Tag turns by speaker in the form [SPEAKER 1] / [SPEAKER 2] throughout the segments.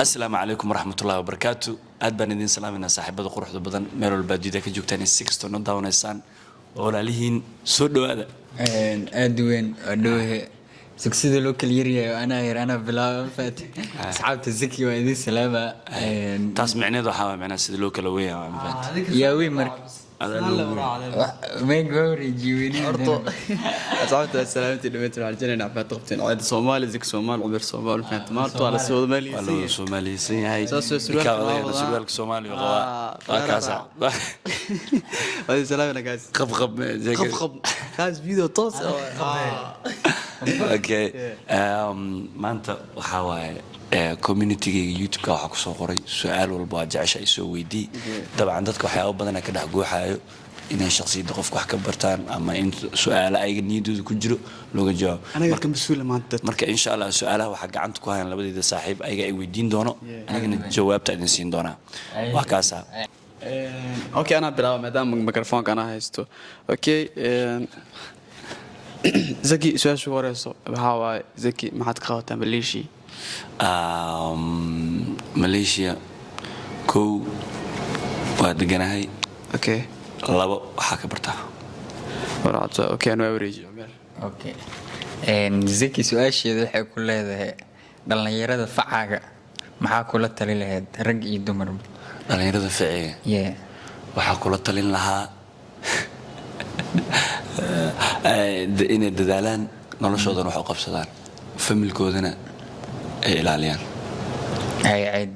[SPEAKER 1] السلام عليكم ورحمة الله وبركاته. أد بان إدين سلامنا صاحبة قروح بدن ميرو البادية كجوكتاني سيكستو نداون إنسان ولا ليهن سودو هذا.
[SPEAKER 2] أدوين أدوه سكسيدو لوكال يريا أنا بلا فات أصحاب الزكي وإدين سلامة.
[SPEAKER 1] تسمعني ذا حوا معنا سيد لوكال ويا عم فات.
[SPEAKER 2] يا وين مرك.
[SPEAKER 1] هذا لو
[SPEAKER 2] ما يقول يجيوني.
[SPEAKER 3] أرطو أصحاب السلامة اللي متر على الجنة نعبد طبتين عاد صومالي زك صومال عبر صومال فهمت مارتو على الصومالي.
[SPEAKER 1] والله صومالي سي هاي. سؤالك صومالي وغوا. كاسا.
[SPEAKER 3] هذه سلامة كاس.
[SPEAKER 1] خب.
[SPEAKER 3] كاس فيديو توس.
[SPEAKER 1] اوكي maanta waxaa waaye community-ga youtube-ka waxaa kusoo qoray su-aal walba waa jecesha ay soo weydii dabcan dadka waxyaabo badan ka dhex guuxayo inay shakhsiyadda qofka wax ka bartaan ama in su-aalo ayaga niyadooda ku jiro looga jawaabo marka insha allah su-aalaha waxaa gacanta ku hayaan labadeeda saaxiib ayaga ay weydiin doono anigana jawaabta idin siin doonaa wax kaasa
[SPEAKER 3] اوكي انا بلا مدام الميكروفون انا هايستو اوكي زكي سؤال شو ورثه هاواي زكي ما حد قاوته ماليشي
[SPEAKER 1] ماليشيا كو وادقناهي
[SPEAKER 3] اوكي
[SPEAKER 1] لابا waxaa ka bartaa
[SPEAKER 3] ورعته اوكي انا وريجي
[SPEAKER 2] اوكي زكي سؤاشيدا waxay ku leedahay dhalinyarada facaaga maxaa kula tali lahayd rag iyo dumar
[SPEAKER 1] dhalinyarada faciga waxaa kula talin lahaa inay dadaalaan noloshoodan wax u qabsadaan familkoodana ay ilaaliyaan
[SPEAKER 2] عيد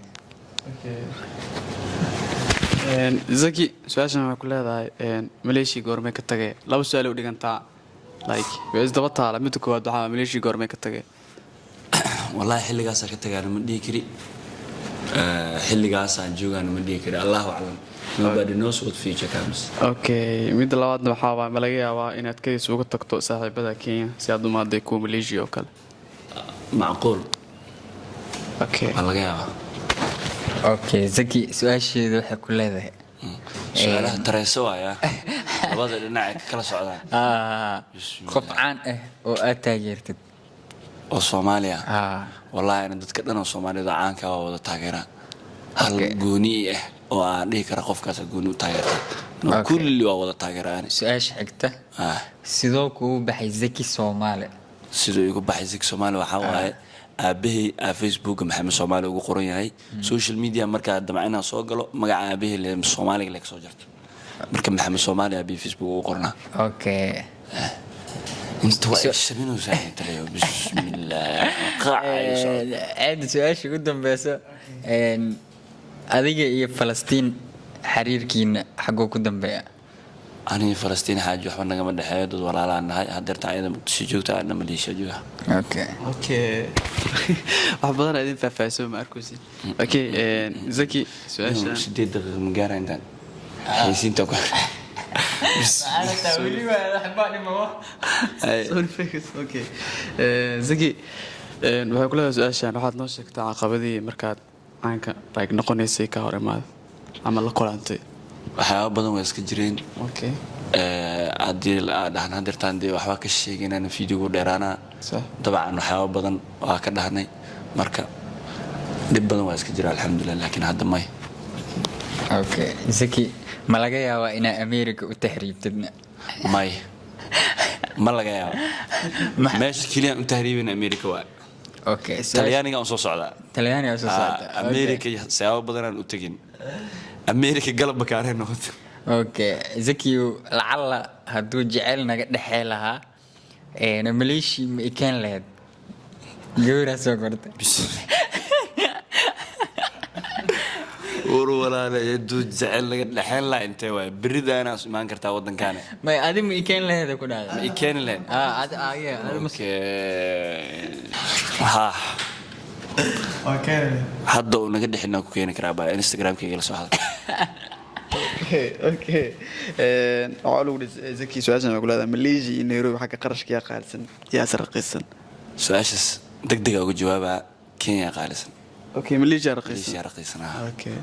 [SPEAKER 3] زكي سؤال ما كل هذا ماليشي قرمي كتجي لو سؤال ودي كنتا لايك بس دبطة على متى كوا دعاء ماليشي قرمي كتجي
[SPEAKER 1] والله حلي قاسا كتجي أنا مدي كري حلي قاسا جوجا أنا مدي كري الله أعلم nobody knows what future comes.
[SPEAKER 3] اوكي ميد لواد waxaa ma laga yaabaa inaad ka isugu tagto saaxiibada Kenya si aad u maaday ku Malaysia oo kale
[SPEAKER 1] macquul
[SPEAKER 3] اوكي
[SPEAKER 1] laga yaabaa
[SPEAKER 2] اوكي زكي سؤاشيدا waxay ku leedahay
[SPEAKER 1] su'aalaha tareeso waaya labada dhinac kala socdaan
[SPEAKER 2] qof caan ah oo aad taageertid
[SPEAKER 1] oo Soomaaliya wallahi ana dadka dhan oo Soomaalida caanka ah wada taageeraan hal gooni ah oo aan dhihi kara qofkaas gooni u taageerta kulli waa wada taageeraan
[SPEAKER 2] su'aash xigta sidoo ku baxay zaki Soomaali
[SPEAKER 1] sidoo igu baxay zaki Soomaali waxa waaye aabahey Facebook maxamed Soomaali ugu qoran yahay social media marka damacina soo galo magaca aabahey le Soomaaliga la soo jarto marka maxamed Soomaali aabahey Facebook ugu qornaa
[SPEAKER 2] okay
[SPEAKER 1] انت شنو زين ترى بسم الله قاعد
[SPEAKER 2] عاد سؤال شو قدام بس adiga iyo Falastiin xiriirkiina xagoo ku dambeeya
[SPEAKER 1] أنا فلسطين حاجة وحنا نجمع الحياة دول ولا لا نهاية حضرت عيدا متشجوت عنا مليشة جوا
[SPEAKER 3] اوكي أحبطنا قاعدين في فاسو ماركوسي اوكي زكي سؤال
[SPEAKER 1] شديد المجارة عندنا حيسين تقول
[SPEAKER 2] أنا تقولي ولا أحبني ما هو
[SPEAKER 3] سوري فيكس اوكي زكي waxay kula su'aashaan waxaad noo sheegtaa caqabadii markaad aanka like noqonaysay ka hor imaad ama la kulantay
[SPEAKER 1] waxyaabo badan way iska jireen
[SPEAKER 3] okay
[SPEAKER 1] hadii dhahan hadirtaan dee waxba ka sheegaynaan fiidiyogu dheeraana dabcan waxyaabo badan waa ka dhahnay marka dib badan waa iska jira alxamdulillah laakiin hadda may
[SPEAKER 2] okay zaki ma laga yaabaa inaa America u tahriibtidna
[SPEAKER 1] may ma laga yaabaa meesha kaliya u tahriibin America waa
[SPEAKER 2] okay
[SPEAKER 1] talyaaniga soo socda America sabab badan aan u tagin America galab bakaare noqoto
[SPEAKER 2] okay zaki lacala haduu jecel naga dhaxay lahaa Malaysia ma ikaan lahayd gawra soo kortay
[SPEAKER 1] ولا يدو زعل الحين لا أنت بريد أنا ما أنكرت أودن كان
[SPEAKER 2] ما أدم يكين له هذا كله
[SPEAKER 1] ما يكين له
[SPEAKER 2] أوكي
[SPEAKER 1] ها
[SPEAKER 3] اوكي
[SPEAKER 1] حد ونقد إحنا كوكين كرابة إنستغرام كي جلسوا هذا
[SPEAKER 3] اوكي أقول زكي سؤال أنا أقول هذا مليجي إنه يروح حق قرش كيا قالسن يا سرقيسن
[SPEAKER 1] سؤالش دق أقول جوابها كينيا قالسن
[SPEAKER 3] اوكي مليجي رقيسن
[SPEAKER 1] مليجي رقيسن
[SPEAKER 3] اوكي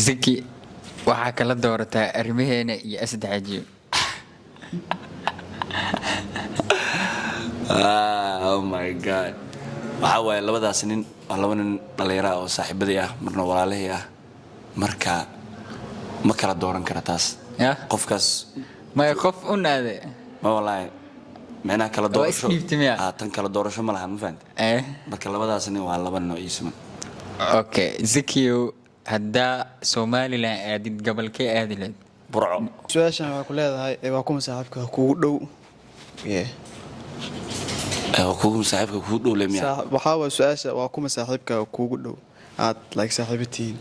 [SPEAKER 2] zaki waxaa kala doorataa arrimaheena iyo asad xajiyo
[SPEAKER 1] oh my god waxaa waaye labadaas nin waa laba nin dhallinyaro ah oo saaxiibadii ah marna walaalihii ah marka ma kala dooran kara taas
[SPEAKER 2] Yeah.
[SPEAKER 1] qofkaas
[SPEAKER 2] ما يخف أنادي
[SPEAKER 1] ma wallaahi micnaha kala
[SPEAKER 2] Waa
[SPEAKER 1] doorasho
[SPEAKER 2] isdhiibtay miya?
[SPEAKER 1] tan kala doorasho ma laha ma fahamte
[SPEAKER 2] إيه
[SPEAKER 1] marka labadaas nin waa laba nin oo iisiman
[SPEAKER 2] أوكي زكيو هدا سومالي لا أديد قبل كي أديد
[SPEAKER 1] burco
[SPEAKER 3] su-aashan waxaa ku leedahay waa kuma saaxiibka kuugu dhow
[SPEAKER 1] kugu saaxiibka kugu dhow le miya
[SPEAKER 3] waxaa waa su-aasha waa kuma saaxiibka kuugu dhow aad like saaxiibatihiin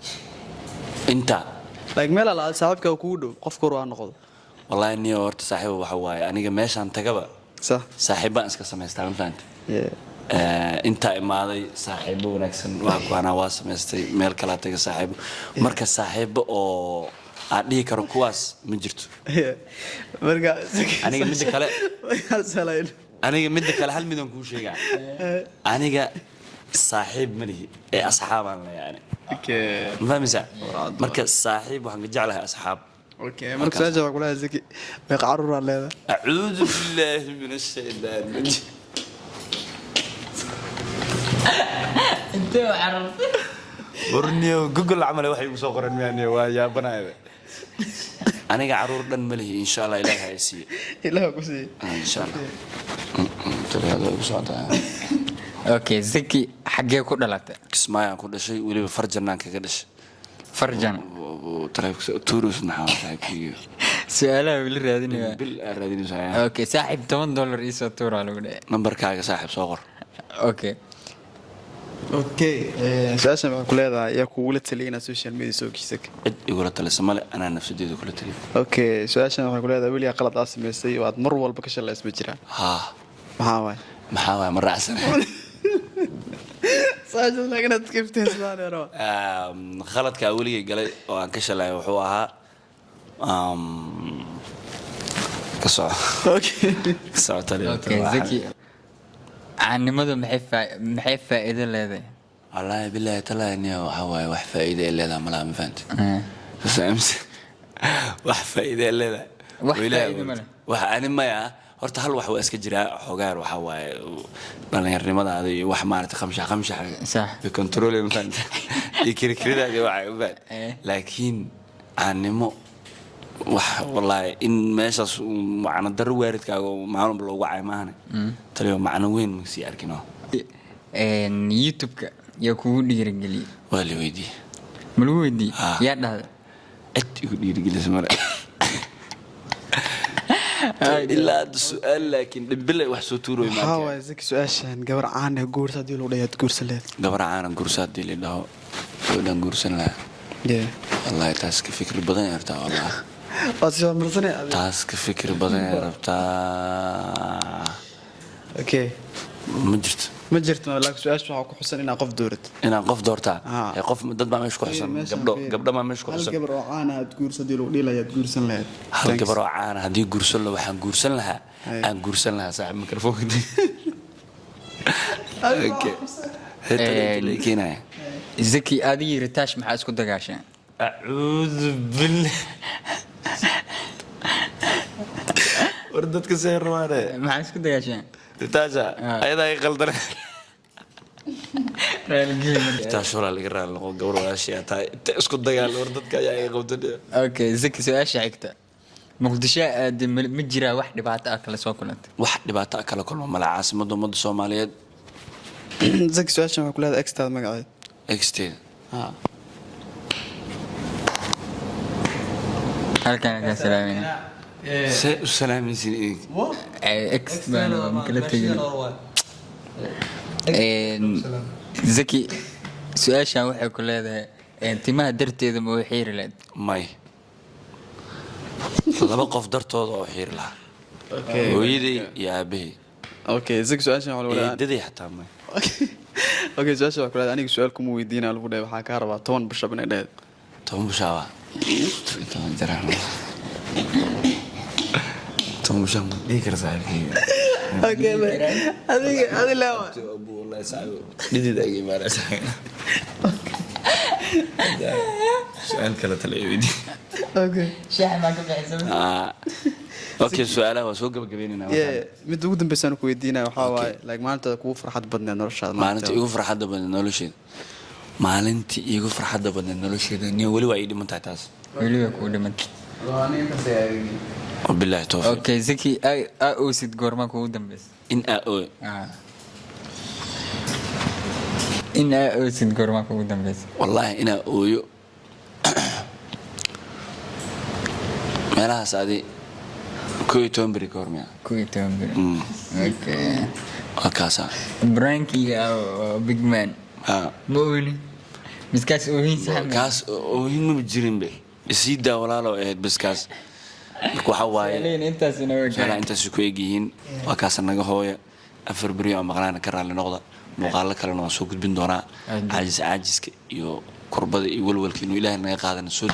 [SPEAKER 1] inta
[SPEAKER 3] like meel ala aad saaxiibka kuugu dhow qofka hor waa noqdo
[SPEAKER 1] wallaahi niyo horta saaxiiba waxa waaye aniga meeshaan tagaba
[SPEAKER 3] sax
[SPEAKER 1] saaxiibbaan iska samaystaa ma fahamte
[SPEAKER 3] yeah
[SPEAKER 1] intaa imaaday saaxiibo wanaagsan waa kuwaana waa samaystay meel kalaa taga saaxiibo marka saaxiibo oo aan dhihi karo kuwaas ma jirto
[SPEAKER 3] yeah marka
[SPEAKER 1] aniga midda kale
[SPEAKER 3] salayn
[SPEAKER 1] aniga midda kale hal midaan kuu sheegaa aniga saaxiib ma lihi ee asxaabaan leeyahay
[SPEAKER 3] okay
[SPEAKER 1] ma fahmaysaa marka saaxiib waxaan ka jeclahay asxaab
[SPEAKER 3] okay marka su-aasha waxaa ku leedahay zaki meeqa caruur aad leedahay
[SPEAKER 1] acuudu billaahi min ashaytaan rajiim
[SPEAKER 2] أنت عرفت
[SPEAKER 1] warniyo google camal waxay ugu soo qoran miyaaniyo waa yaabanaayda aniga caruur dhan ma lihi insha allah ilaahay ha siiyo
[SPEAKER 3] ilaah ku siiyey
[SPEAKER 1] insha allah talaada ugu socotaa
[SPEAKER 2] أوكي زكي حقي كل لات
[SPEAKER 1] kismaayaan ku dhashay weliba farjanaan kaga dhashay
[SPEAKER 2] فرجان
[SPEAKER 1] turus maxaa saaxiibkii
[SPEAKER 2] سؤالها بالرادين
[SPEAKER 1] bil aan raadinaysaa
[SPEAKER 2] أوكي ساحب $8 إيسو تور على ولا
[SPEAKER 1] nambarkaaga saaxiib soo qor
[SPEAKER 2] أوكي
[SPEAKER 3] okay su-aashan waxaa ku leedahay yaa kugula taliyay inaad social media soo geysatay
[SPEAKER 1] cid igula talisa male anaa nafsadeedu kula taliyo
[SPEAKER 3] okay su-aashan waxaa ku leedahay weligaa qalad aad samaysay oo aad mar walba ka shalays ma jiraan
[SPEAKER 1] haa
[SPEAKER 3] maxaa waay
[SPEAKER 1] maxaa waaya ma raacsan
[SPEAKER 3] su-aashan laakiin aad skiftay subxaana
[SPEAKER 1] khaladkaa weligay galay oo aan ka shalay wuxuu ahaa ka soco
[SPEAKER 3] okay
[SPEAKER 1] ka soco taliyo
[SPEAKER 2] أوكي زكي عن ماذا محي فائدة لهذا
[SPEAKER 1] wallaahi bilaahi talaaniya waxaa waaye wax faa'iida ay leedahay malaha ma fahanta wax faa'iida ay leedahay
[SPEAKER 2] Wax faa'iido ma leh.
[SPEAKER 1] wax ani maya horta hal wax waa iska jiraa xogaar waxaa waaye dhallinyarnimadaada iyo wax maarata qamshax
[SPEAKER 2] صح
[SPEAKER 1] control ma fahanta iyo kirikiridaada waxay u fahanta
[SPEAKER 2] Eh.
[SPEAKER 1] laakiin caannimo wax wallaahi in meeshaas macno darro waaridkaaga maalin walba loogu cay maahane taliyo macno weyn ma sii arkino
[SPEAKER 2] يوتيوب يا كودي رجلي
[SPEAKER 1] waa la weydiiyey
[SPEAKER 2] ملودي
[SPEAKER 1] آه.
[SPEAKER 2] يا ده
[SPEAKER 1] cid igu dhiirigelisa male ilaa hadda su-aal laakiin dhimbile wax soo tuuroy
[SPEAKER 3] maxaa
[SPEAKER 1] maanta
[SPEAKER 3] waay zaki su-aashan gabar caan ah guursa haddii loo dhayaad guursa leed
[SPEAKER 1] gabar caanan guursa haddii la dhaho gabadhan guursan lahaa
[SPEAKER 3] yeah
[SPEAKER 1] wallaahi taas ka fikir badan ay rabtaa wallahi
[SPEAKER 3] waad soo marsanay
[SPEAKER 1] taas ka fikir badan ay rabtaa
[SPEAKER 3] okay
[SPEAKER 1] ma jirto
[SPEAKER 3] ma jirto laakiin su-aasha waxaa ku xusan inaad qof doorat
[SPEAKER 1] inaan qof doortaa
[SPEAKER 3] Ah.
[SPEAKER 1] ee qof dad baa meesha ku xusan gabdho maa meesha ku
[SPEAKER 3] hal
[SPEAKER 1] xusan
[SPEAKER 3] gabar oo caan ah aad guursa haddii loo dhiilayaad guursan lahayd
[SPEAKER 1] hal gabar oo caana haddii guursan la waxaan guursan lahaa
[SPEAKER 3] Ay.
[SPEAKER 1] aan guursan lahaa saaxiib mikrofoonka okay keenaya
[SPEAKER 2] زكي هذه رتاش مع اسكو دقاشة
[SPEAKER 1] أعوذ بالله وردتك سير ماله
[SPEAKER 2] مع اسكو دقاشة
[SPEAKER 1] تتاجا أيضا يقلدر
[SPEAKER 2] اوكي
[SPEAKER 1] تاشورا اللي قرر لقو قبر ولا شيء تا اسكت دقال وردتك يا يقودني
[SPEAKER 2] زكي سؤال شعكته مقدشة مجرى واحدة بعد أكل سوكلت
[SPEAKER 1] wax dhibaato ah kala kulma mala caasimada ummadda Soomaaliyeed
[SPEAKER 3] zaki su-aashan waxaa ku leedahay extaad magaceed
[SPEAKER 1] exteed
[SPEAKER 2] هل كان كان سلامين
[SPEAKER 1] salaamaysin
[SPEAKER 2] اكس بانا مكلتي زكي سؤال شان وحي كل هذا انت ما درت اذا مو حير لد
[SPEAKER 1] may laba qof dartooda oo xiir lahaa hooyaday iyo aabbahay
[SPEAKER 3] okay zaki su-aashan waxaa lagu leedahay
[SPEAKER 1] eedaday xataa may
[SPEAKER 3] okay su-aasha waxaa ku leedahay aniga su-aal kuma weydiinaa lagu dhahay waxaa kaa rabaa 10 bishab inay dhaheed
[SPEAKER 1] 10 bushaaba 10 jaraan 10 bushaab dhigi kara saaxiibkayga
[SPEAKER 3] okay adiga leewa
[SPEAKER 1] abu wallahi saaxiib dhidida ay imaanaysa su'aal kale tala weydii
[SPEAKER 3] okay
[SPEAKER 2] شاح ما كنت حسب
[SPEAKER 1] اوكي سؤالها waa soo gabagabeynayna
[SPEAKER 3] mid ugu dambeysaan ku weydiinaa waxa waaye like maalinta kugu farxad badneed noloshaada
[SPEAKER 1] maalinta igu farxadda badneed nolosheeda maalintii igu farxadda badneed nolosheeda nin wali waa ii dhiman tahay taas
[SPEAKER 2] weliba kuu dhimantay
[SPEAKER 1] wabillahi tawfiiq
[SPEAKER 2] okay Zaki ay oosid goorma kugu dambeysay
[SPEAKER 1] in oo
[SPEAKER 2] in ay oosid goorma kugu dambeysay
[SPEAKER 1] wallahi ina ooyo meelahaas adi كوي تومبري كورميا
[SPEAKER 2] كوي تومبري اوكي
[SPEAKER 1] وكاسا
[SPEAKER 2] برانكي او بيج مان مولي بس كاس اوهين سحب
[SPEAKER 1] كاس اوهين ما بجرين به يسيدا ولا لو اهد بس كاس marka waxa waaye intaas ku eegyihiin waa kaas naga hooya afar bari oo maqlaan ka raali noqda muuqaalo kale oo soo gudbin doona caajiska iyo kurbada iyo walwalka inuu ilaahay naga qaadana soo